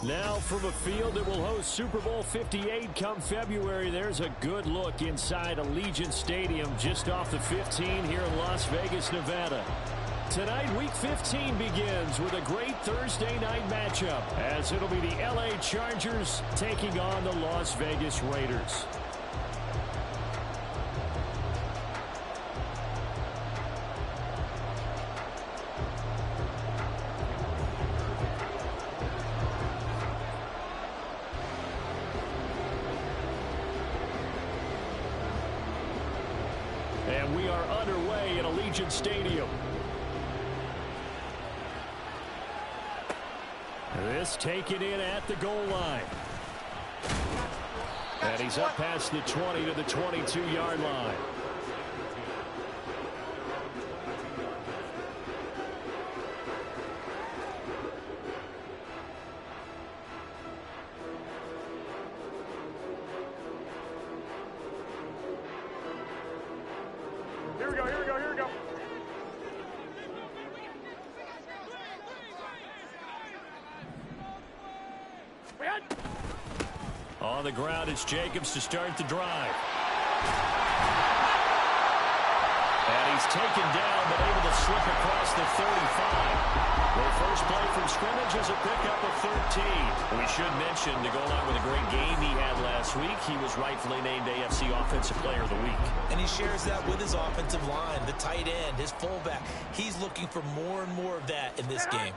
Now from a field that will host Super Bowl 58 come February, there's a good look inside Allegiant Stadium just off the 15 here in Las Vegas, Nevada. Tonight, Week 15 begins with a great Thursday night matchup as it'll be the LA Chargers taking on the Las Vegas Raiders. And we are underway at Allegiant Stadium. This taken in at the goal line. And he's up past the 20 to the 22-yard line. Here we go, here we go, here we go. On the ground, it's Jacobs to start the drive. And he's taken down, but able to slip across the 35. Their first play from scrimmage is a pickup of 13. We should mention, to go along with a great game he had last week, he was rightfully named AFC Offensive Player of the Week. And he shares that with his offensive line, the tight end, his fullback. He's looking for more and more of that in this game.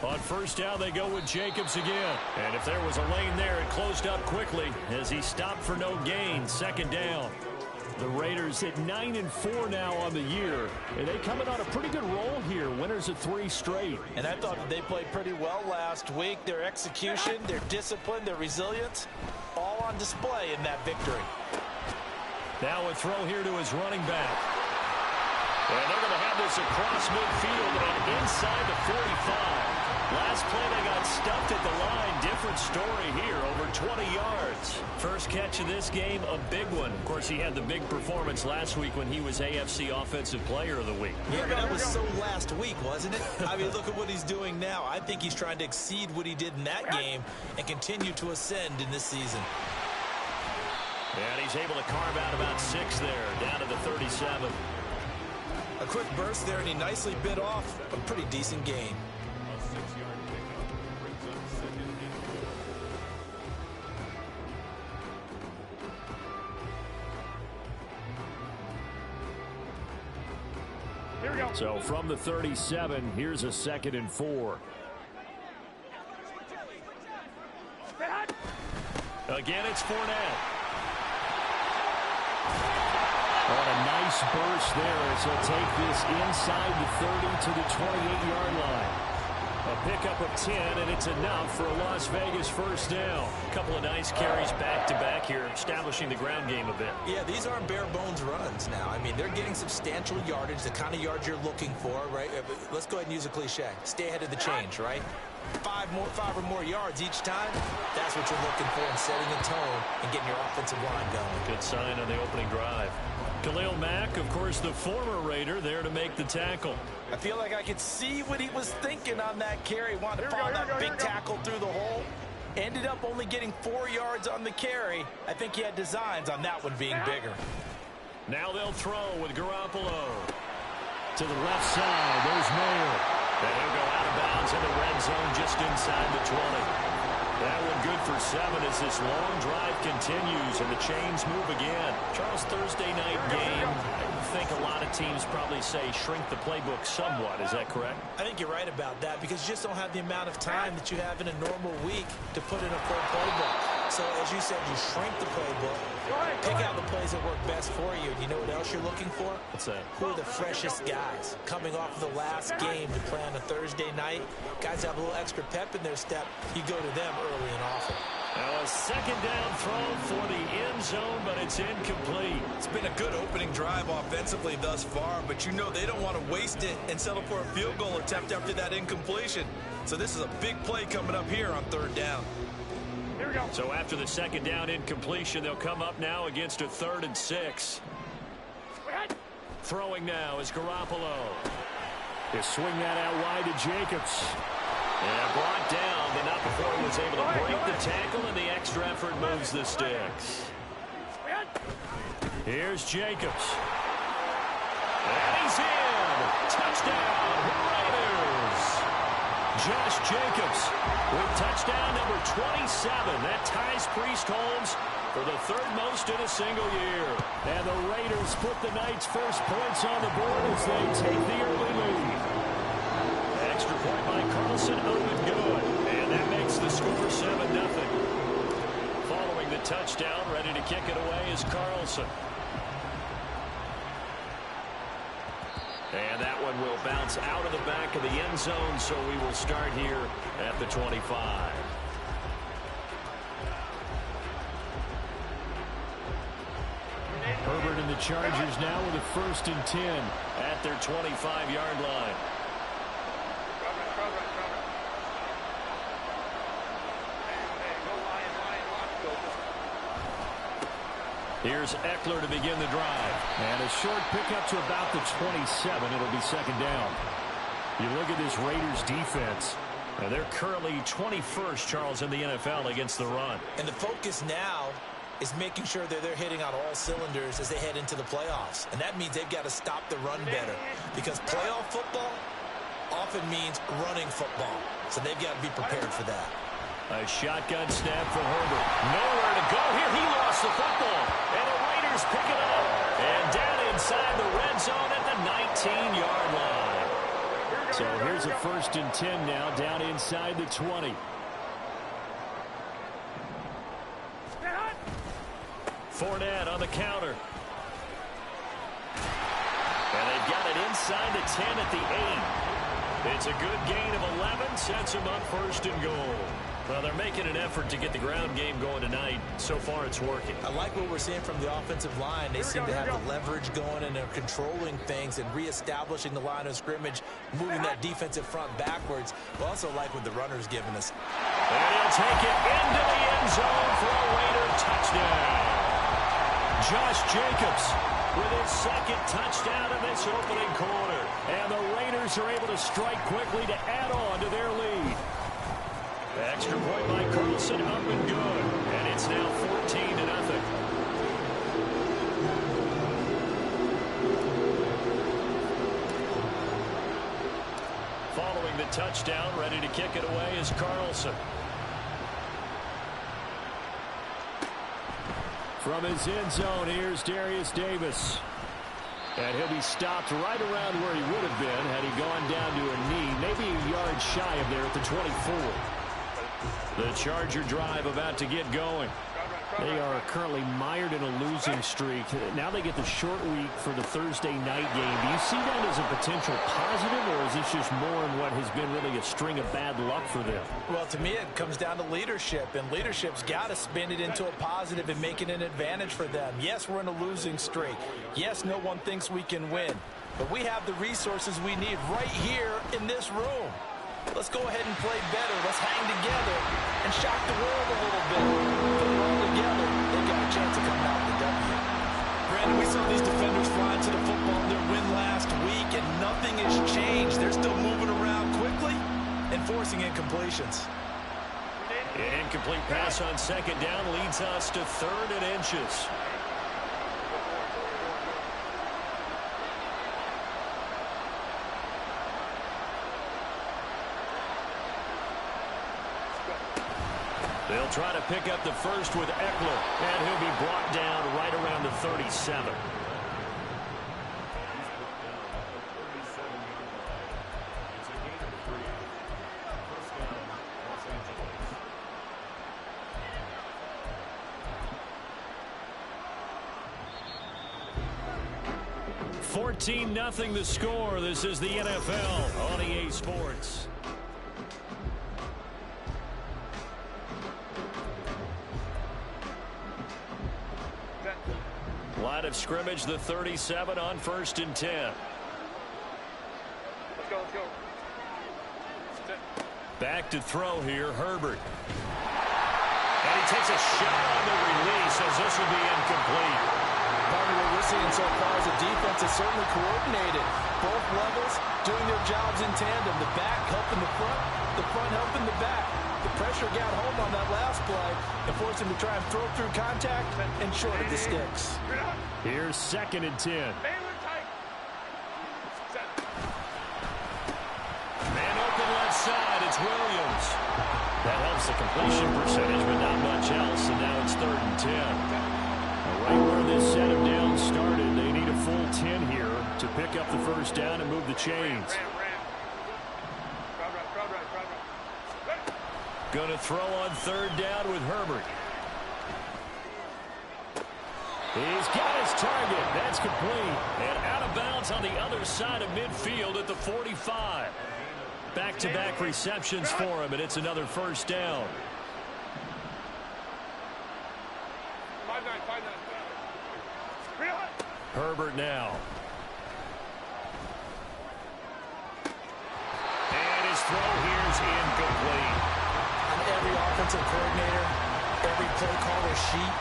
On first down, they go with Jacobs again. And if there was a lane there, it closed up quickly as he stopped for no gain. Second down. The Raiders at 9-4 now on the year. And they coming on a pretty good roll here. Winners of 3 straight. And I thought that they played pretty well last week. Their execution, their discipline, their resilience, all on display in that victory. Now a throw here to his running back. And they're going to have this across midfield and inside the 45. Last play they got stuffed at the line. Different story here, over 20 yards. First catch of this game, a big one. Of course, he had the big performance last week when he was AFC Offensive Player of the Week. Yeah, but that was so last week, wasn't it? I mean, look at what he's doing now. I think he's trying to exceed what he did in that game and continue to ascend in this season. And he's able to carve out about 6 there, down to the 37. A quick burst there, and he nicely bit off a pretty decent gain. Here we go. So from the 37, here's a 2nd and 4. Again, it's Fournette. On a nice burst there as he'll take this inside the 30 to the 28-yard line. A pickup of 10, and it's enough for a Las Vegas first down. A couple of nice carries back-to-back here, establishing the ground game a bit. Yeah, these aren't bare-bones runs now. I mean, they're getting substantial yardage, the kind of yards you're looking for, right? Let's go ahead and use a cliche. Stay ahead of the change, right? 5 or more yards each time, that's what you're looking for in setting a tone and getting your offensive line going. Good sign on the opening drive. Khalil Mack, of course, the former Raider, there to make the tackle. I feel like I could see what he was thinking on that carry. Wanted to follow that big tackle through the hole. Ended up only getting 4 yards on the carry. I think he had designs on that one being bigger. Now they'll throw with Garoppolo. To the left side, there's Mayer. And he'll go out of bounds in the red zone just inside the 20. That one good for 7 as this long drive continues and the chains move again. Charles, Thursday night game, I think a lot of teams probably say shrink the playbook somewhat. Is that correct? I think you're right about that because you just don't have the amount of time that you have in a normal week to put in a full playbook. So as you said, you shrink the playbook, pick out the plays that work best for you. You know what else you're looking for? What's that? Who are the freshest guys coming off of the last game to play on a Thursday night? Guys have a little extra pep in their step. You go to them early and often. Now a 2nd down throw for the end zone, but it's incomplete. It's been a good opening drive offensively thus far, but you know they don't want to waste it and settle for a field goal attempt after that incompletion. So this is a big play coming up here on 3rd down. Here we go. So after the 2nd down incompletion, they'll come up now against a 3rd and 6. Throwing now is Garoppolo. They swing that out wide to Jacobs. And brought down, but not before he was able to break the tackle, and the extra effort moves the sticks. Here's Jacobs. And he's in. Touchdown, Raiders. Josh Jacobs with touchdown number 27. That ties Priest Holmes for the third most in a single year. And the Raiders put the Knights' first points on the board as they take the early lead. Extra point by Carlson, up and good. And that makes the score 7-0. Following the touchdown, ready to kick it away is Carlson. And that one will bounce out of the back of the end zone, so we will start here at the 25. Herbert and the Chargers now with a 1st and 10 at their 25-yard line. Here's Eckler to begin the drive. And a short pickup to about the 27. It'll be 2nd down. You look at this Raiders defense. And they're currently 21st, Charles, in the NFL against the run. And the focus now is making sure that they're hitting on all cylinders as they head into the playoffs. And that means they've got to stop the run better. Because playoff football often means running football. So they've got to be prepared for that. A shotgun snap for Herbert. Nowhere to go here. He lost the football. And the Raiders pick it up. And down inside the red zone at the 19-yard line. So here's a 1st and 10 now down inside the 20. Fournette on the counter. And they've got it inside the 10 at the 8. It's a good gain of 11. Sets them up 1st and goal. Well, they're making an effort to get the ground game going tonight. So far, it's working. I like what we're seeing from the offensive line. They seem to have the leverage going, and they're controlling things and reestablishing the line of scrimmage, moving that defensive front backwards. We also like what the runner's giving us. And he'll take it into the end zone for a Raider touchdown. Josh Jacobs with his 2nd touchdown in this opening quarter. And the Raiders are able to strike quickly to add on to their lead. Extra point by Carlson, up and good. And it's now 14-0. Following the touchdown, ready to kick it away is Carlson. From his end zone, here's Darius Davis. And he'll be stopped right around where he would have been had he gone down to a knee, maybe a yard shy of there at the 24. The Charger drive about to get going. They are currently mired in a losing streak. Now they get the short week for the Thursday night game. Do you see that as a potential positive, or is this just more in what has been really a string of bad luck for them? Well, to me, it comes down to leadership, and leadership's got to spin it into a positive and make it an advantage for them. Yes, we're in a losing streak. Yes, no one thinks we can win. But we have the resources we need right here in this room. Let's go ahead and play better. Let's hang together and shock the world a little bit. Put it all together. They've got a chance of coming out with the W. Brandon, we saw these defenders fly into the football in their win last week, and nothing has changed. They're still moving around quickly and forcing incompletions. An incomplete pass on 2nd down leads us to 3rd and inches. They'll try to pick up the first with Eckler, and he'll be brought down right around the 37. $14-0 the score. This is the NFL on EA Sports. Line of scrimmage, the 37 on 1st and 10. Let's go, let's go. Back to throw here, Herbert. And he takes a shot on the release as this will be incomplete. Partner, we're seeing so far is the defense is certainly coordinated. Both levels doing their jobs in tandem. The back helping the front helping the back. The pressure got home on that last play and forced him to try and throw through contact and shorted the sticks. Here's 2nd and 10. Man open left side. It's Williams. That helps the completion percentage, but not much else, and now it's 3rd and 10. Right where this set of downs started, they need a full 10 here to pick up the first down and move the chains. Going to throw on 3rd down with Herbert. He's got his target. That's complete. And out of bounds on the other side of midfield at the 45. Back-to-back receptions for him, and it's another first down. 5-9. Herbert now. And his throw here is incomplete. On every offensive coordinator, every play caller sheet,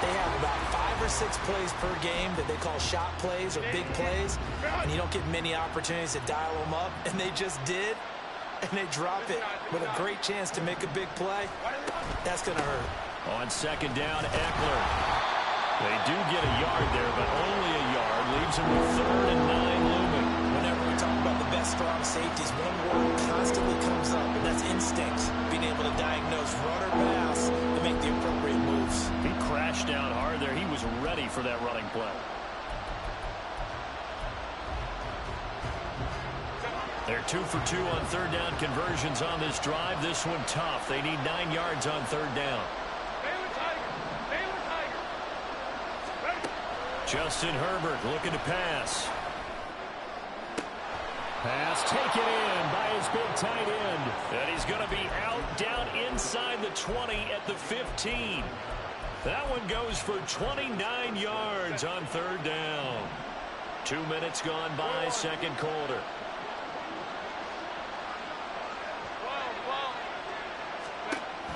they have about 5 or 6 plays per game that they call shot plays or big plays, and you don't get many opportunities to dial them up, and they just did, and they drop it with a great chance to make a big play. That's going to hurt. On 2nd down, Eckler. They do get a yard there, but only a yard. Leaves them with 3rd and 9 looming. Whenever we talk about the best strong safeties, one word constantly comes up, and that's instincts. Being able to diagnose run or pass and make the appropriate moves. He crashed down hard there. He was ready for that running play. They're 2 for 2 on 3rd down conversions on this drive. This one tough. They need 9 yards on 3rd down. Justin Herbert looking to pass. Pass taken in by his big tight end. And he's going to be out down inside the 20 at the 15. That one goes for 29 yards on 3rd down. 2 minutes gone by, 2nd quarter.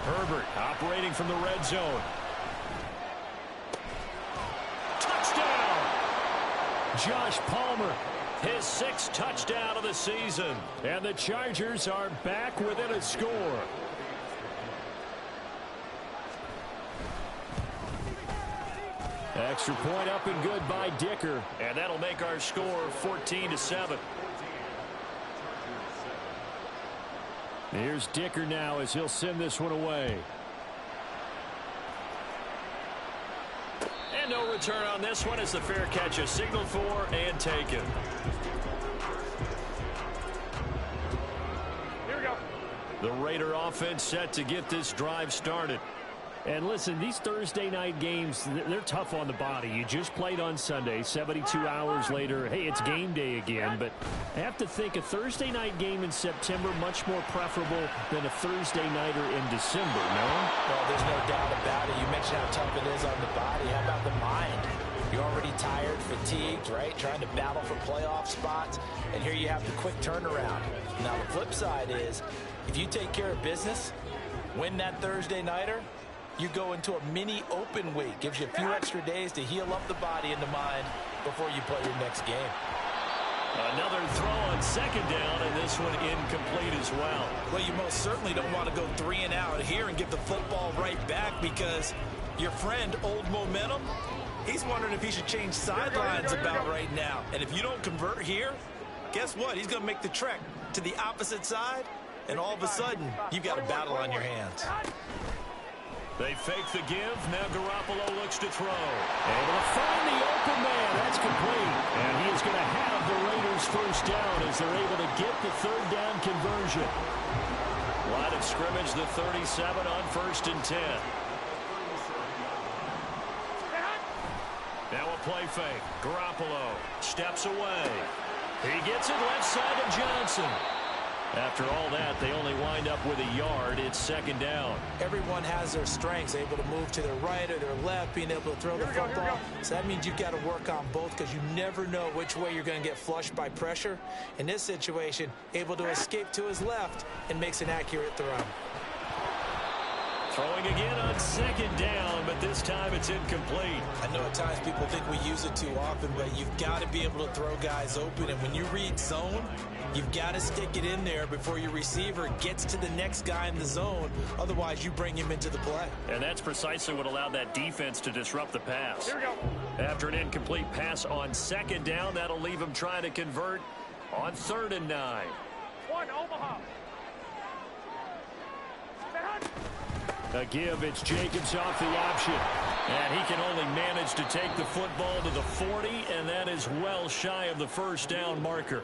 Herbert operating from the red zone. Touchdown! Josh Palmer, his 6th touchdown of the season. And the Chargers are back within a score. Extra point up and good by Dicker. And that'll make our score 14-7. Here's Dicker now as he'll send this one away. And no return on this one as the fair catch is signaled for and taken. Here we go. The Raider offense set to get this drive started. And listen, these Thursday night games, they're tough on the body. You just played on Sunday, 72 hours later. Hey, it's game day again. But I have to think a Thursday night game in September much more preferable than a Thursday nighter in December, no? Well, there's no doubt about it. You mentioned how tough it is on the body. How about the mind? You're already tired, fatigued, right? Trying to battle for playoff spots. And here you have the quick turnaround. Now, the flip side is, if you take care of business, win that Thursday nighter, you go into a mini open week. Gives you a few extra days to heal up the body and the mind before you play your next game. Another throw on 2nd down, and this one incomplete as well. Well, you most certainly don't want to go 3 and out here and give the football right back because your friend, Old Momentum, he's wondering if he should change sidelines about right now. And if you don't convert here, guess what? He's going to make the trek to the opposite side, and all of a sudden, you've got a battle on your hands. They fake the give. Now Garoppolo looks to throw. Able to find the open man. That's complete. And he is going to have the Raiders first down as they're able to get the 3rd down conversion. Line of scrimmage, the 37 on 1st and 10. Now a play fake. Garoppolo steps away. He gets it left side to Johnson. After all that, they only wind up with a yard. It's 2nd down. Everyone has their strengths, able to move to their right or their left, being able to throw the football. So that means you've got to work on both because you never know which way you're going to get flushed by pressure. In this situation, able to escape to his left and makes an accurate throw. Throwing again on second down, but this time it's incomplete. I know at times people think we use it too often, but you've got to be able to throw guys open. And when you read zone, you've got to stick it in there before your receiver gets to the next guy in the zone. Otherwise, you bring him into the play. And that's precisely what allowed that defense to disrupt the pass. Here we go. After an incomplete pass on second down, that'll leave him trying to convert on 3rd and 9. One, Omaha. A give, it's Jacobs off the option. And he can only manage to take the football to the 40, and that is well shy of the first down marker.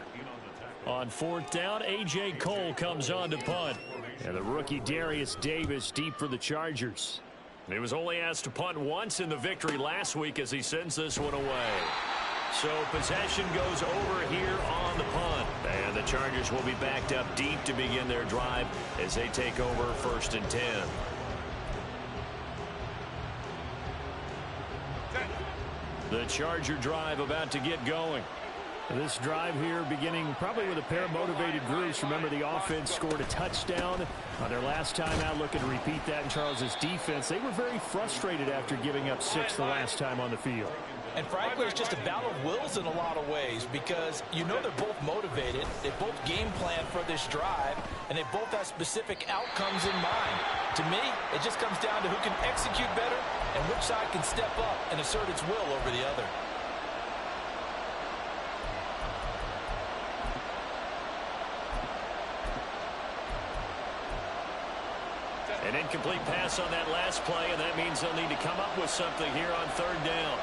On 4th down, A.J. Cole comes on to punt. And the rookie Darius Davis deep for the Chargers. He was only asked to punt once in the victory last week as he sends this one away. So possession goes over here on the punt. And the Chargers will be backed up deep to begin their drive as they take over 1st and 10. The Charger drive about to get going. This drive here beginning probably with a pair of motivated groups. Remember, the offense scored a touchdown on their last time out. Looking to repeat that in Charles's defense. They were very frustrated after giving up 6 the last time on the field. And frankly, it's just a battle of wills in a lot of ways because you know they're both motivated. They both game plan for this drive, and they both have specific outcomes in mind. To me, it just comes down to who can execute better and which side can step up and assert its will over the other. An incomplete pass on that last play, and that means they'll need to come up with something here on 3rd down.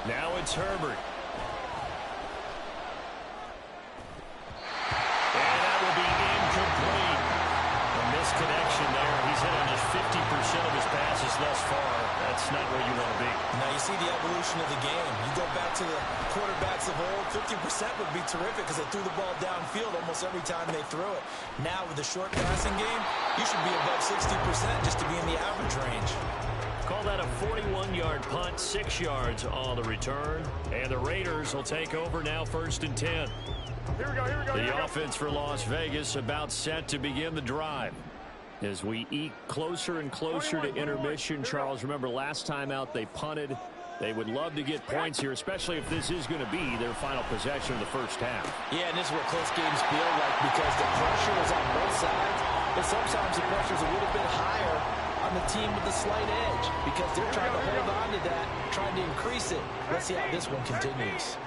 Now it's Herbert. And that will be incomplete. A misconnection there. He's hit on just 50% of his passes thus far. That's not where you want to be. Now you see the evolution of the game. You go back to the quarterbacks of old, 50% would be terrific because they threw the ball downfield almost every time they threw it. Now with the short passing game, you should be above 60% just to be in the average range. Call that a 41-yard punt, 6 yards on the return. And the Raiders will take over now 1st and 10. Here we go, here we go. The offense for Las Vegas about set to begin the drive. As we eke closer and closer to intermission, Charles, remember last time out they punted. They would love to get points here, especially if this is going to be their final possession of the first half. Yeah, and this is what close games feel like because the pressure is on both sides, but sometimes the pressure is a little bit higher on the team with the slight edge because they're trying to hold on to that, trying to increase it. Let's see how this one continues.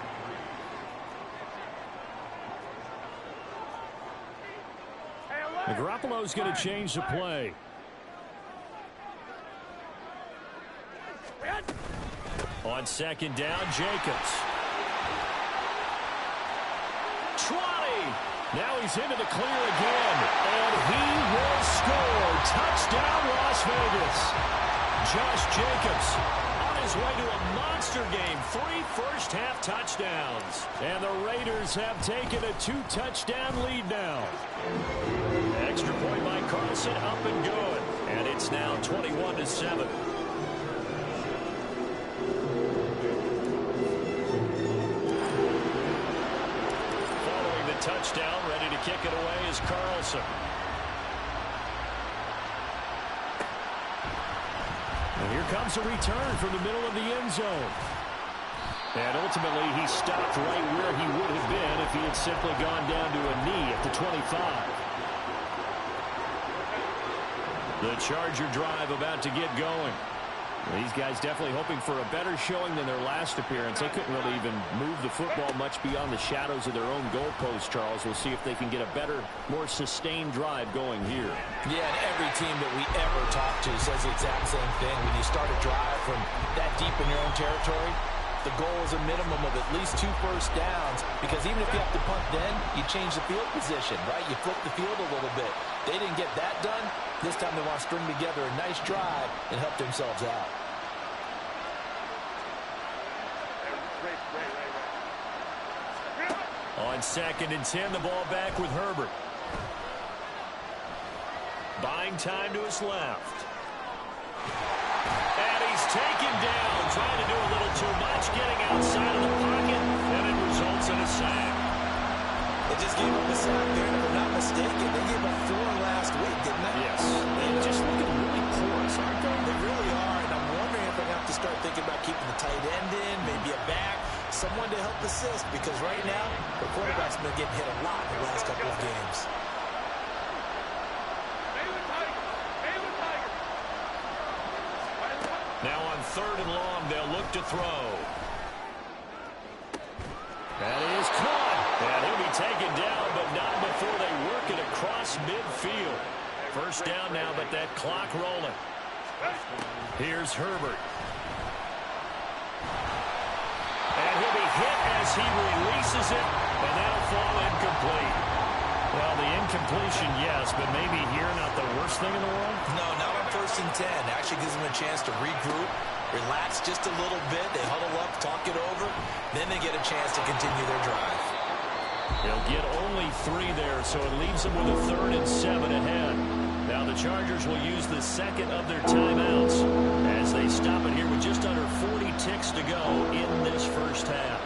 Garoppolo's going to change the play. On 2nd down, Jacobs. 20. Now he's into the clear again. And he will score. Touchdown, Las Vegas. Josh Jacobs on his way to a monster game. 3 first-half touchdowns. And the Raiders have taken a 2-touchdown lead now. Extra point by Carlson, up and good. And it's now 21-7. Following the touchdown, ready to kick it away is Carlson. And here comes a return from the middle of the end zone. And ultimately, he stopped right where he would have been if he had simply gone down to a knee at the 25. The Charger drive about to get going. These guys definitely hoping for a better showing than their last appearance. They couldn't really even move the football much beyond the shadows of their own goalpost, Charles. We'll see if they can get a better, more sustained drive going here. Yeah, and every team that we ever talk to says the exact same thing. When you start a drive from that deep in your own territory, the goal is a minimum of at least 2 first downs because even if you have to punt then, you change the field position, right? You flip the field a little bit. They didn't get that done. This time they want to string together a nice drive and help themselves out. Right. On 2nd and 10, the ball back with Herbert. Buying time to his left. And he's taken down, trying to do a too much, getting outside of the pocket, and it results in a sack. They just gave up a sack there, and if I'm not mistaken, they gave up 4 last week, didn't they? Yes. They just looking really porous, aren't they? They really are, and I'm wondering if they're going to have to start thinking about keeping the tight end in, maybe a back, someone to help assist, because right now, the quarterback's been getting hit a lot in the last couple of games. Now on 3rd and long, they'll look to throw. That is caught. And he'll be taken down, but not before they work it across midfield. First down now, but that clock rolling. Here's Herbert. And he'll be hit as he releases it, and that'll fall incomplete. Well, the incompletion, yes, but maybe here not the worst thing in the world? No, not on 1st and 10. Actually gives them a chance to regroup, relax just a little bit. They huddle up, talk it over. Then they get a chance to continue their drive. They'll get only 3 there, so it leaves them with a 3rd and 7 ahead. Now the Chargers will use the second of their timeouts as they stop it here with just under 40 ticks to go in this first half.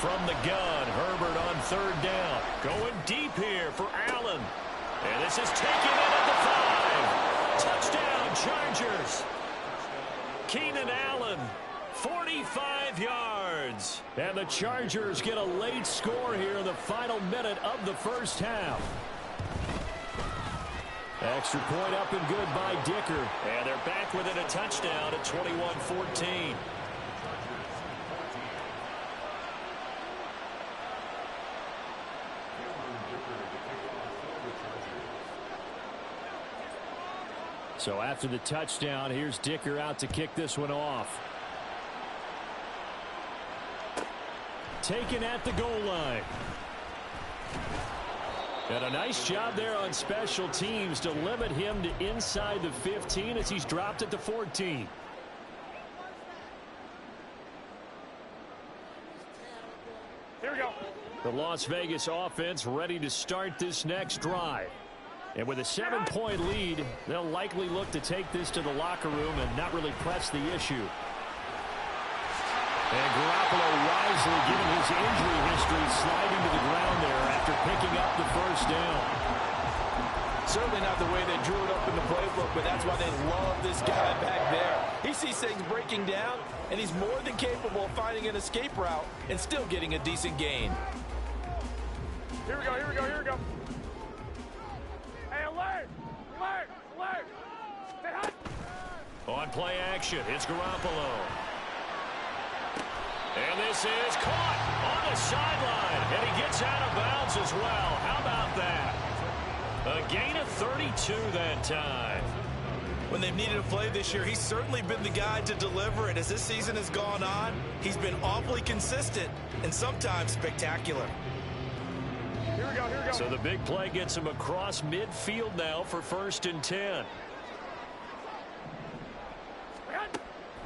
From the gun, Herbert on 3rd down. Going deep here for Allen. And this is taken in at the 5. Touchdown, Chargers. Keenan Allen, 45 yards. And the Chargers get a late score here in the final minute of the first half. Extra point up and good by Dicker. And they're back within a touchdown at 21-14. So after the touchdown, here's Dicker out to kick this one off. Taken at the goal line. And a nice job there on special teams to limit him to inside the 15 as he's dropped at the 14. Here we go. The Las Vegas offense ready to start this next drive. And with a 7-point lead, they'll likely look to take this to the locker room and not really press the issue. And Garoppolo wisely, given his injury history, sliding to the ground there after picking up the first down. Certainly not the way they drew it up in the playbook, but that's why they love this guy back there. He sees things breaking down, and he's more than capable of finding an escape route and still getting a decent gain. Here we go, here we go, here we go. Hey, alert! Alert! Alert! Stay hot! On play action, it's Garoppolo. And this is caught on the sideline, and he gets out of bounds as well. How about that? A gain of 32 that time. When they've needed a play this year, he's certainly been the guy to deliver it. As this season has gone on, he's been awfully consistent and sometimes spectacular. Here we go, here we go. So the big play gets him across midfield now for 1st and 10.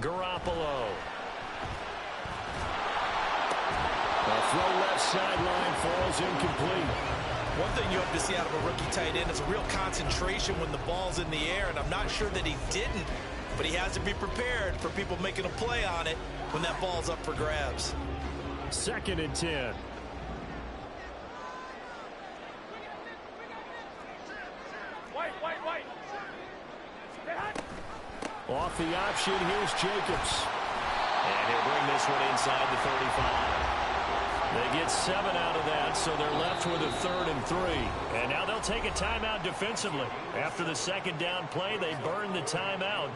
Garoppolo. A throw left sideline falls incomplete. One thing you hope to see out of a rookie tight end is a real concentration when the ball's in the air, and I'm not sure that he didn't, but he has to be prepared for people making a play on it when that ball's up for grabs. 2nd and 10. Wait. Stay hot! Off the option, here's Jacobs. And he'll bring this one inside the 35. They get 7 out of that, so they're left with a 3rd and 3. And now they'll take a timeout defensively. After the 2nd down play, they burn the timeout,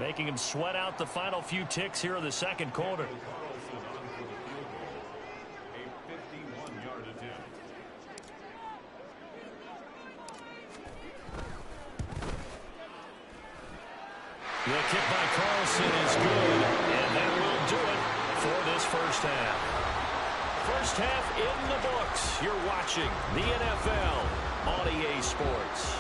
making them sweat out the final few ticks here in the 2nd quarter. The kick by Carlson is good, and that will do it for this first half. First half in the books. You're watching the NFL on EA Sports.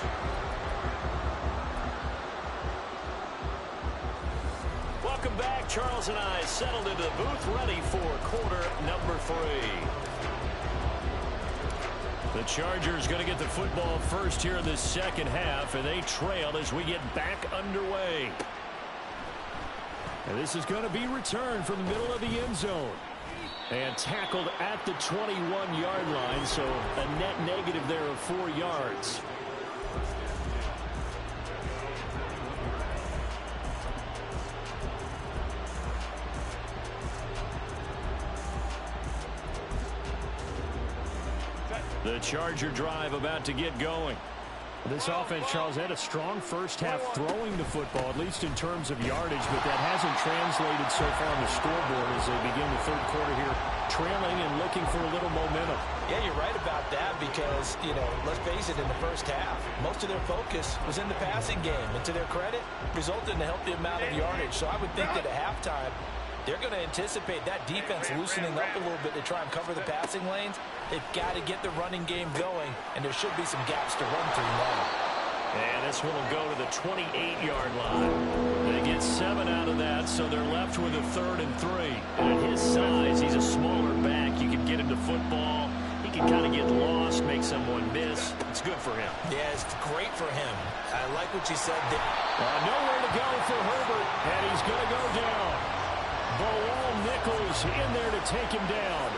Welcome back. Charles and I settled into the booth, ready for quarter number 3. The Chargers going to get the football first here in the 2nd half, and they trail as we get back underway. And this is going to be returned from the middle of the end zone. And tackled at the 21-yard line, so a net negative there of 4 yards. The Charger drive about to get going. This offense, Charles, had a strong first half throwing the football, at least in terms of yardage, but that hasn't translated so far on the scoreboard as they begin the third quarter here, trailing and looking for a little momentum. Yeah, you're right about that because, let's face it, in the first half, most of their focus was in the passing game. And to their credit, resulted in a healthy amount of yardage. So I would think that at halftime, they're going to anticipate that defense loosening up a little bit to try and cover the passing lanes. They've got to get the running game going, and there should be some gaps to run through now. And this one will go to the 28-yard line. They get 7 out of that, so they're left with a 3rd and 3. And at his size, he's a smaller back. You can get him to football. He can kind of get lost, make someone miss. It's good for him. Yeah, it's great for him. I like what you said there. Nowhere to go for Herbert, and he's going to go down. Bilal Nichols in there to take him down.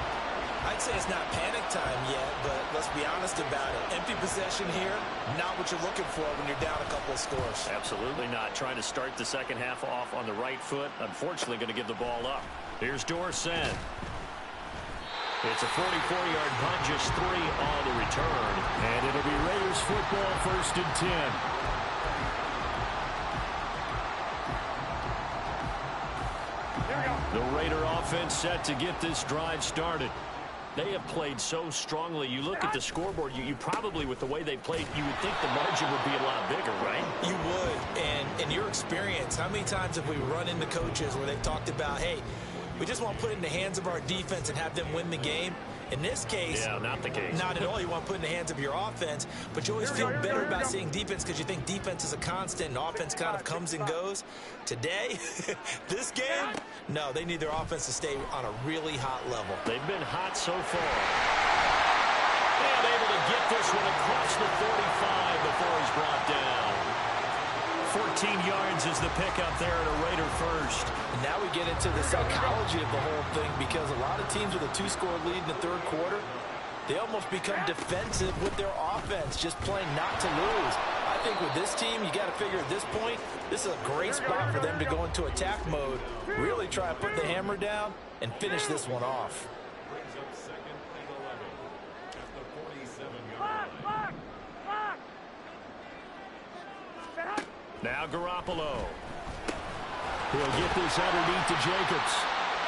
I'd say it's not panic time yet, but let's be honest about it. Empty possession here, not what you're looking for when you're down a couple of scores. Absolutely not. Trying to start the second half off on the right foot. Unfortunately, going to give the ball up. Here's Dorsen. It's a 44-yard punt, just 3 on the return. And it'll be Raiders football, 1st and 10. The Raider offense set to get this drive started. They have played so strongly. You look at the scoreboard, you probably, with the way they played, you would think the margin would be a lot bigger, right? You would. And in your experience, how many times have we run into coaches where they've talked about, hey, we just want to put it in the hands of our defense and have them win the game? In this case, yeah, not the case. Not at all. You want to put it in the hands of your offense, but you always feel better about seeing defense because you think defense is a constant and offense kind of comes and goes. Today, this game, no, they need their offense to stay on a really hot level. They've been hot so far. And able to get this one across the 45 before he's brought down. 14 yards is the pickup there at a Raider first. And now we get into the psychology of the whole thing because a lot of teams with a 2-score lead in the third quarter, they almost become defensive with their offense, just playing not to lose. I think with this team, you got to figure at this point, this is a great spot for them to go into attack mode, really try to put the hammer down and finish this one off. Now Garoppolo. He'll get this underneath to Jacobs.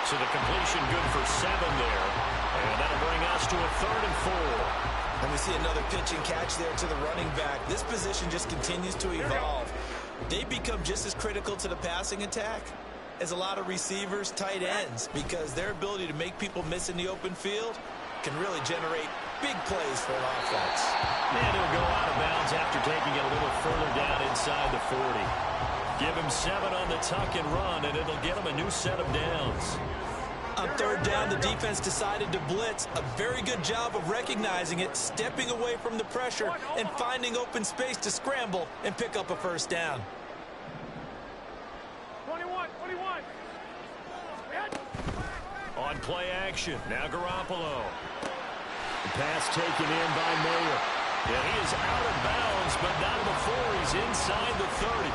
So the completion good for 7 there. And that'll bring us to a 3rd and 4. And we see another pitch and catch there to the running back. This position just continues to evolve. They become just as critical to the passing attack as a lot of receivers, tight ends, because their ability to make people miss in the open field can really generate big plays for an offense. And he'll go out of bounds after taking it a little further down inside the 40. Give him 7 on the tuck and run, and it'll get him a new set of downs. On 3rd down, the defense decided to blitz. A very good job of recognizing it, stepping away from the pressure, and finding open space to scramble and pick up a 1st down. 21. On play action, now Garoppolo. The pass taken in by Mayer. Yeah, he is out of bounds, but not before he's inside the 30.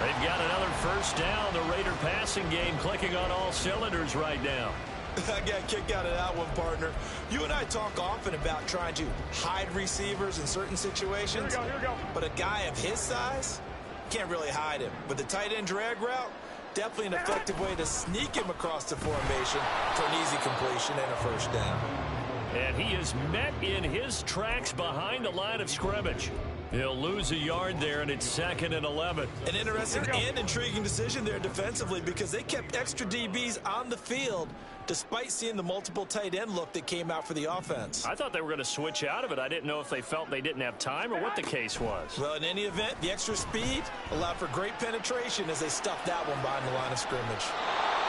They've got another 1st down. The Raider passing game clicking on all cylinders right now. I got a kick out of that one, partner. You and I talk often about trying to hide receivers in certain situations. Here we go. But a guy of his size, can't really hide him. But the tight end drag route, definitely an effective way to sneak him across the formation for an easy completion and a 1st down. And he is met in his tracks behind the line of scrimmage. He'll lose a yard there, and it's 2nd and 11. An interesting and intriguing decision there defensively because they kept extra DBs on the field despite seeing the multiple tight end look that came out for the offense. I thought they were going to switch out of it. I didn't know if they felt they didn't have time or what the case was. Well, in any event, the extra speed allowed for great penetration as they stuffed that one behind the line of scrimmage.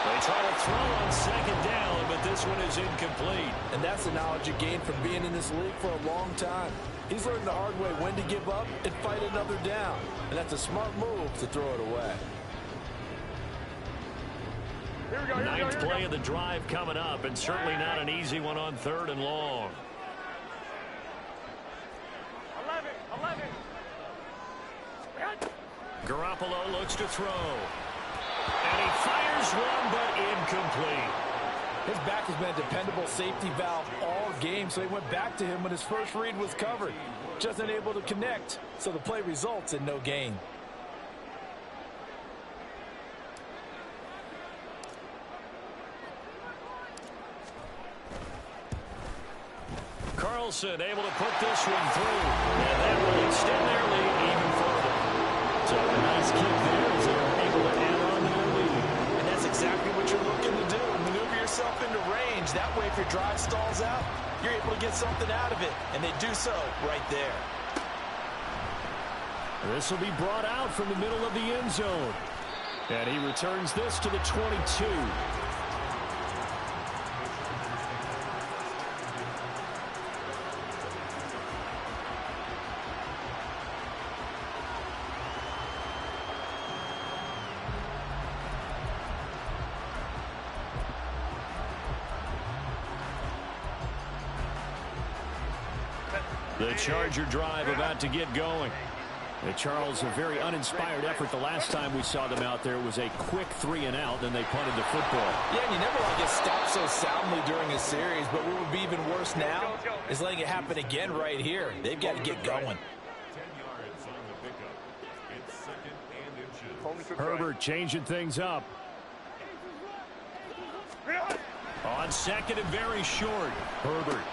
They try to throw on 2nd down, but this one is incomplete. And that's the knowledge you gain from being in this league for a long time. He's learned the hard way when to give up and fight another down. And that's a smart move to throw it away. Ninth play of the drive coming up, and certainly not an easy one on 3rd and long. 11. Garoppolo looks to throw. And he fires one, but incomplete. His back has been a dependable safety valve all game, so he went back to him when his first read was covered. Just unable to connect, so the play results in no gain. Carlson able to put this one through, and that will extend their lead even further. So a nice kick there as they're able to add on to their lead. And that's exactly what you're looking to do. Maneuver yourself into range. That way, if your drive stalls out, you're able to get something out of it. And they do so right there. This will be brought out from the middle of the end zone. And he returns this to the 22. The Charger drive about to get going. Charles, a very uninspired effort the last time we saw them out there. It was a quick 3-and-out, then they punted the football. Yeah, and you never want to get stopped so soundly during a series, but what would be even worse now is letting it happen again right here. They've got to get going. Herbert changing things up. On 2nd and very short. Herbert.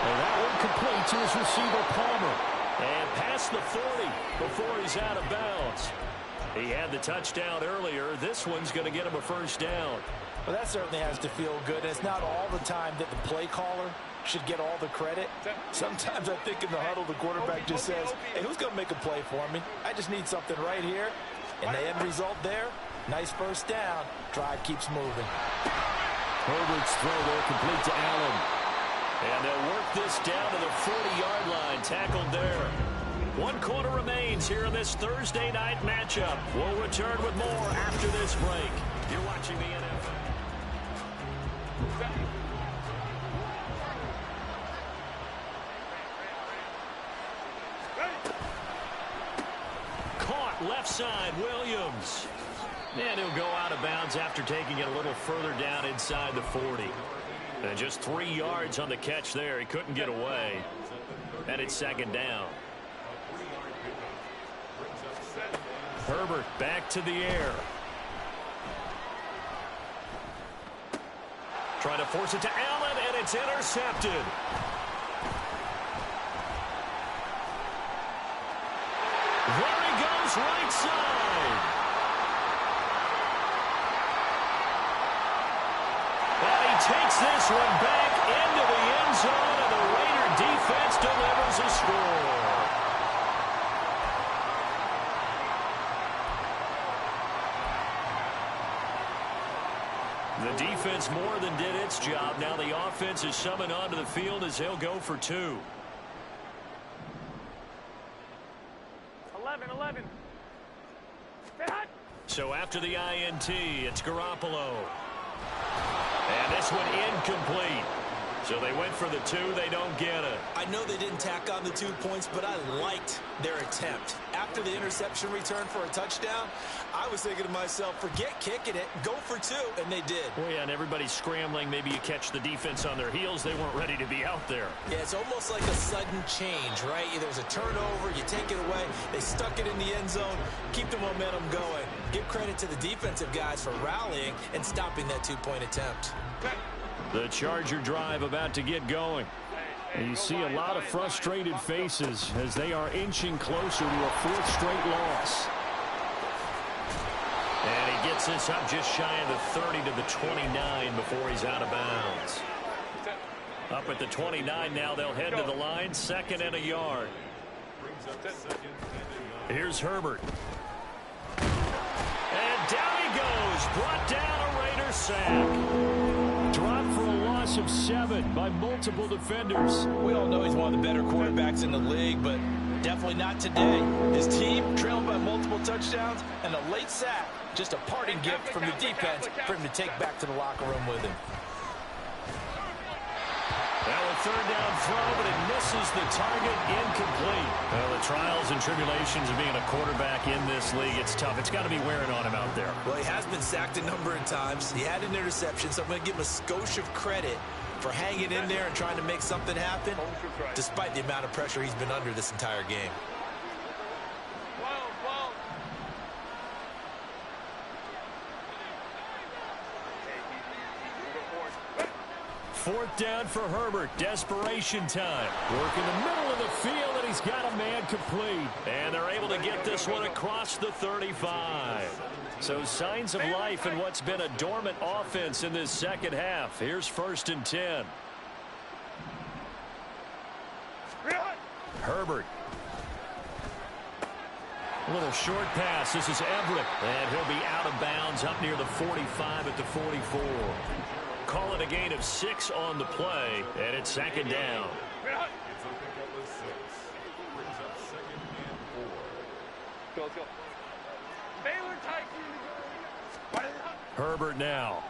And that one complete to his receiver, Palmer. And past the 40 before he's out of bounds. He had the touchdown earlier. This one's going to get him a first down. Well, that certainly has to feel good. It's not all the time that the play caller should get all the credit. Sometimes I think in the huddle, the quarterback just says, hey, who's going to make a play for me? I just need something right here. And the end result there, nice first down. Drive keeps moving. Herbert's throw there complete to Allen. And they'll work this down to the 40-yard line, tackled there. 1 quarter remains here in this Thursday night matchup. We'll return with more after this break. You're watching the NFL. Caught left side, Williams. And he'll go out of bounds after taking it a little further down inside the 40. And just 3 yards on the catch there. He couldn't get away. And it's 2nd down. Herbert back to the air. Trying to force it to Allen, and it's intercepted. There he goes, right side. And he takes this one back into the end zone, and the Raider defense delivers a score. The defense more than did its job. Now the offense is summoned onto the field as they'll go for 2. 11. So after the INT, it's Garoppolo. And this one incomplete. So they went for the 2. They don't get it. I know they didn't tack on the 2 points, but I liked their attempt. After the interception return for a touchdown, I was thinking to myself, forget kicking it, go for 2, and they did. Well, yeah, and everybody's scrambling. Maybe you catch the defense on their heels. They weren't ready to be out there. Yeah, it's almost like a sudden change, right? There's a turnover, you take it away, they stuck it in the end zone, keep the momentum going. Give credit to the defensive guys for rallying and stopping that 2-point attempt. The Charger drive about to get going. And you see a lot of frustrated faces as they are inching closer to a 4th straight loss. And he gets this up just shy of the 30 to the 29 before he's out of bounds. Up at the 29 now, they'll head to the line, 2nd and a yard. Here's Herbert. And down he goes, brought down a Raider sack. Dropped for a loss of 7 by multiple defenders. We all know he's one of the better quarterbacks in the league, but definitely definitely not today. His team trailed by multiple touchdowns, and a late sack. Just a parting gift from the defense for him to take back to the locker room with him. Now a third down throw, but it misses the target, incomplete. Well, the trials and tribulations of being a quarterback in this league, it's tough. It's got to be wearing on him out there. Well, he has been sacked a number of times. He had an interception, so I'm going to give him a skosh of credit for hanging in there and trying to make something happen, despite the amount of pressure he's been under this entire game. Fourth down for Herbert. Desperation time. Work in the middle of the field, and he's got a man complete. And they're able to get this one across the 35. So signs of life in what's been a dormant offense in this second half. Here's 1st and 10. Herbert. A little short pass. This is Everett. And he'll be out of bounds up near the 45 at the 44. Call it a gain of 6 on the play, and it's 2nd down. Go. Herbert now.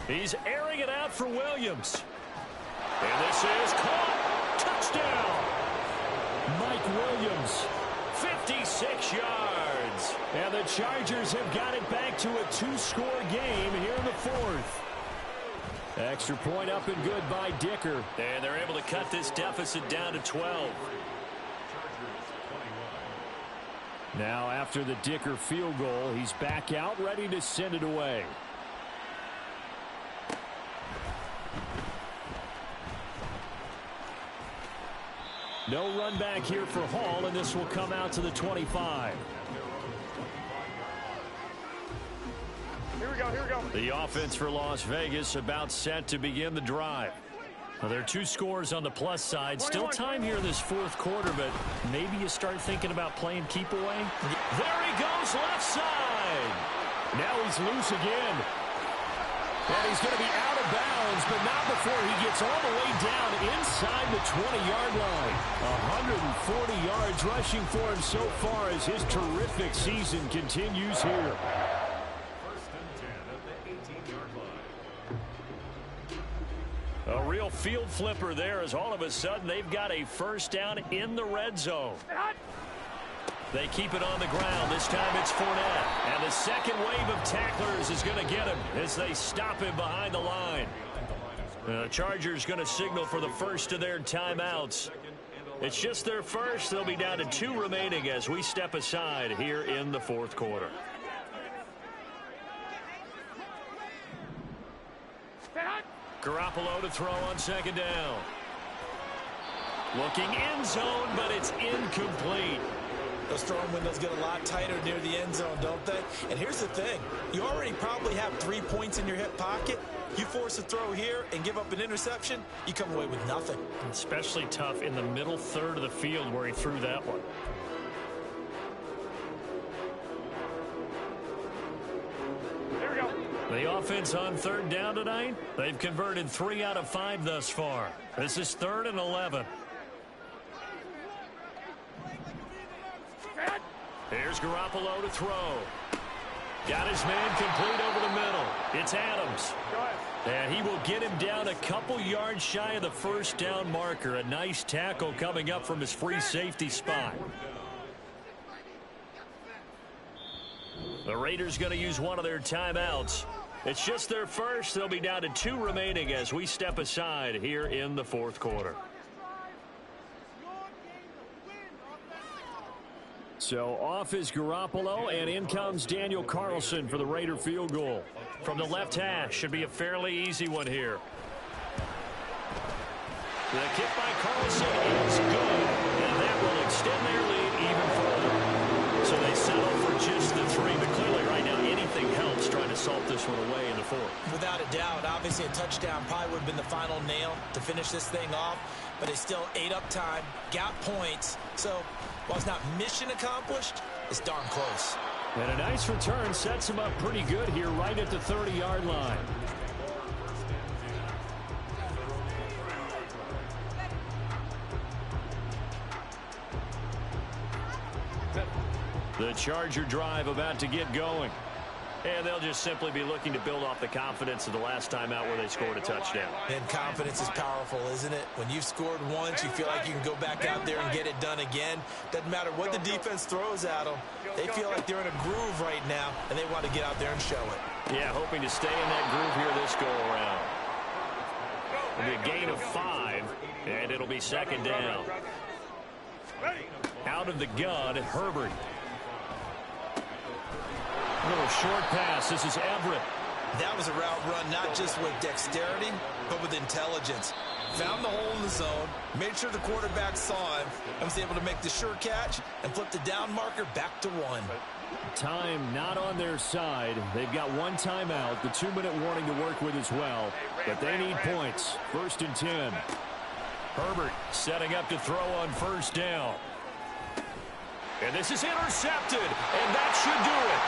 He's airing it out for Williams. And this is caught. Touchdown. Mike Williams. 56 yards. And the Chargers have got it back to a 2-score game here in the 4th. Extra point up and good by Dicker. And they're able to cut this deficit down to 12. Now after the Dicker field goal, he's back out ready to send it away. No run back here for Hall, and this will come out to the 25. Here we go. The offense for Las Vegas about set to begin the drive. Well, there are 2 scores on the plus side. Still time here in this 4th quarter, but maybe you start thinking about playing keep away. There he goes, left side. Now he's loose again. And he's going to be out of bounds, but not before he gets all the way down inside the 20-yard line. 140 yards rushing for him so far as his terrific season continues here. A real field flipper there as all of a sudden they've got a 1st down in the red zone. They keep it on the ground. This time it's Fournette. And the second wave of tacklers is going to get him as they stop him behind the line. The Chargers going to signal for the first of their timeouts. It's just their first. They'll be down to 2 remaining as we step aside here in the 4th quarter. Garoppolo to throw on 2nd down. Looking end zone, but it's incomplete. Those throwing windows get a lot tighter near the end zone, don't they? And here's the thing. You already probably have 3 points in your hip pocket. You force a throw here and give up an interception, you come away with nothing. Especially tough in the middle third of the field where he threw that one. Here we go. The offense on 3rd down tonight, they've converted 3 out of 5 thus far. This is 3rd and 11. Here's Garoppolo to throw. Got his man complete over the middle. It's Adams. And he will get him down a couple yards shy of the 1st down marker. A nice tackle coming up from his free safety spot. The Raiders going to use one of their timeouts. It's just their first. They'll be down to 2 remaining as we step aside here in the 4th quarter. So off is Garoppolo, and in comes Daniel Carlson for the Raider field goal. From the left hash, should be a fairly easy one here. The kick by Carlson is good, and that will extend their lead even further. So they settle for just the 3, but clearly right now anything helps trying to salt this one away in the 4th. Without a doubt, obviously a touchdown probably would have been the final nail to finish this thing off, but they still ate up time, got points, so while it's not mission accomplished, it's darn close. And a nice return sets him up pretty good here right at the 30-yard line. The Charger drive about to get going. And they'll just simply be looking to build off the confidence of the last time out where they scored a touchdown. And confidence is powerful, isn't it? When you've scored once, you feel like you can go back out there and get it done again. Doesn't matter what the defense throws at them. They feel like they're in a groove right now, and they want to get out there and show it. Yeah, hoping to stay in that groove here this go-around. It'll be a gain of 5, and it'll be second down. Out of the gun, Herbert. A little short pass. This is Everett. That was a route run not just with dexterity, but with intelligence. Found the hole in the zone, made sure the quarterback saw him, and was able to make the sure catch and flip the down marker back to 1. Time not on their side. They've got one timeout, the 2-minute warning to work with as well. But they need points. 1st and 10. Herbert setting up to throw on 1st down. And this is intercepted, and that should do it.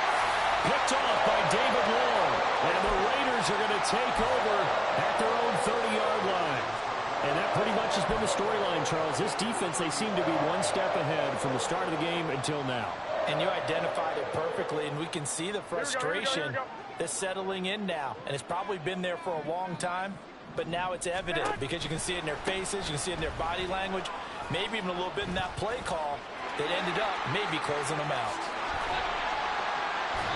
Picked off by David Long. And the Raiders are going to take over at their own 30-yard line. And that pretty much has been the storyline, Charles. This defense, they seem to be one step ahead from the start of the game until now. And you identified it perfectly, and we can see the frustration that's settling in now. And it's probably been there for a long time, but now it's evident because you can see it in their faces, you can see it in their body language, maybe even a little bit in that play call that ended up maybe closing them out.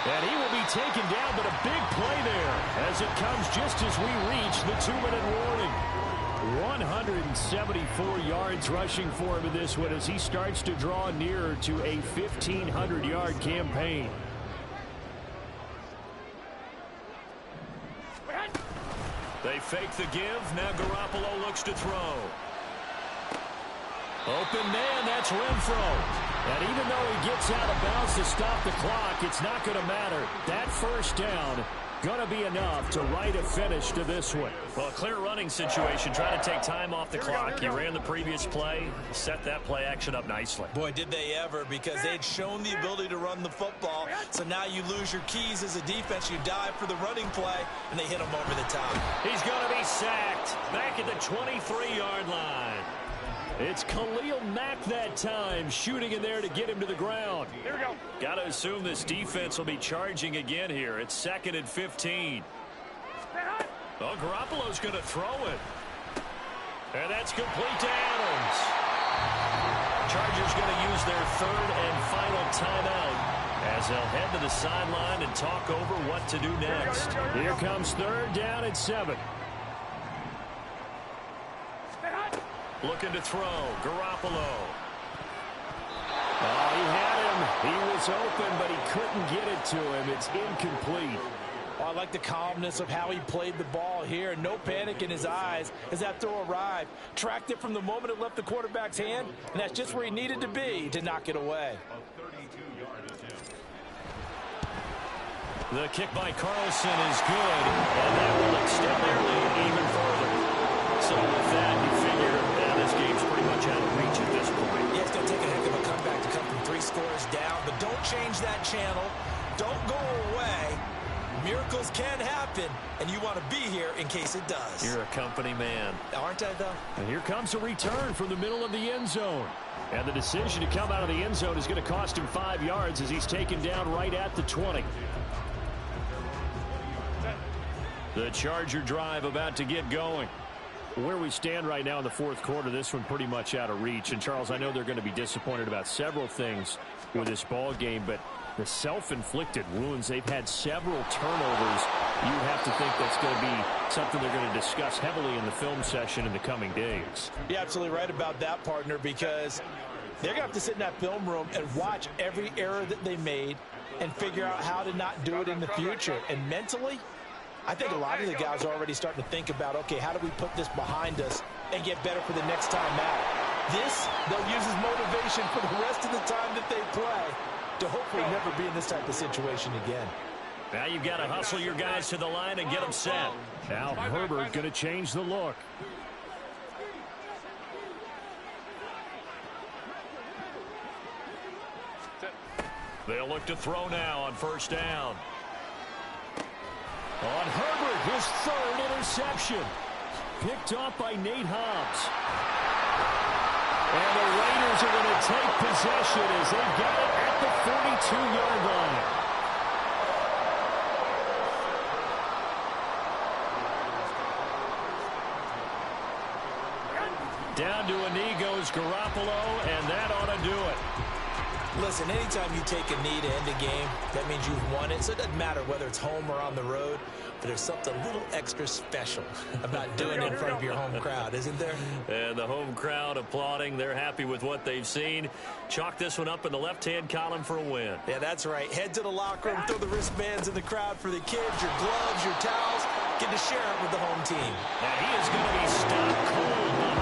And he will be taken down, but a big play there as it comes just as we reach the 2-minute warning. 174 yards rushing for him in this one as he starts to draw nearer to a 1,500-yard campaign. They fake the give. Now Garoppolo looks to throw. Open man, that's Renfro. And even though he gets out of bounds to stop the clock, it's not going to matter. That 1st down going to be enough to write a finish to this one. Well, a clear running situation, trying to take time off the clock. He ran the previous play, set that play action up nicely. Boy, did they ever, because they'd shown the ability to run the football. So now you lose your keys as a defense. You dive for the running play, and they hit him over the top. He's going to be sacked back at the 23-yard line. It's Khalil Mack that time, shooting in there to get him to the ground. Here we go. Got to assume this defense will be charging again here. It's 2nd and 15. Well, Garoppolo's going to throw it. And that's complete to Adams. Chargers going to use their 3rd and final timeout as they'll head to the sideline and talk over what to do next. Here comes 3rd down and 7. Looking to throw. Garoppolo. Oh, he had him. He was open, but he couldn't get it to him. It's incomplete. Oh, I like the calmness of how he played the ball here. No panic in his eyes as that throw arrived. Tracked it from the moment it left the quarterback's hand, and that's just where he needed to be to knock it away. The kick by Carlson is good, and that will extend their lead even further. So with that, you figure this game's pretty much out of reach at this point. Yeah, it's going to take a heck of a comeback to come from 3 scores down, but don't change that channel. Don't go away. Miracles can happen, and you want to be here in case it does. You're a company man. Aren't I, though? And here comes a return from the middle of the end zone. And the decision to come out of the end zone is going to cost him 5 yards as he's taken down right at the 20. The Charger drive about to get going. Where we stand right now in the 4th quarter, this one pretty much out of reach. And, Charles, I know they're going to be disappointed about several things with this ball game, but the self-inflicted wounds, they've had several turnovers. You have to think that's going to be something they're going to discuss heavily in the film session in the coming days. You're absolutely right about that, partner, because they're going to have to sit in that film room and watch every error that they made and figure out how to not do it in the future. And mentally, I think a lot of the guys are already starting to think about, okay, how do we put this behind us and get better for the next time out? This, they'll use as motivation for the rest of the time that they play to hopefully never be in this type of situation again. Now you've got to hustle your guys to the line and get them set. Now Herbert going to change the look. They'll look to throw now on 1st down. On Herbert, his 3rd interception. Picked off by Nate Hobbs. And the Raiders are going to take possession as they've got it at the 42-yard line. Down to a knee goes Garoppolo, and that ought to do it. Listen, anytime you take a knee to end a game, that means you've won it. So it doesn't matter whether it's home or on the road, but there's something a little extra special about doing it in front of your home crowd, isn't there? And the home crowd applauding. They're happy with what they've seen. Chalk this one up in the left-hand column for a win. Yeah, that's right. Head to the locker room, throw the wristbands in the crowd for the kids, your gloves, your towels. Get to share it with the home team. And he is going to be stopped cold behind.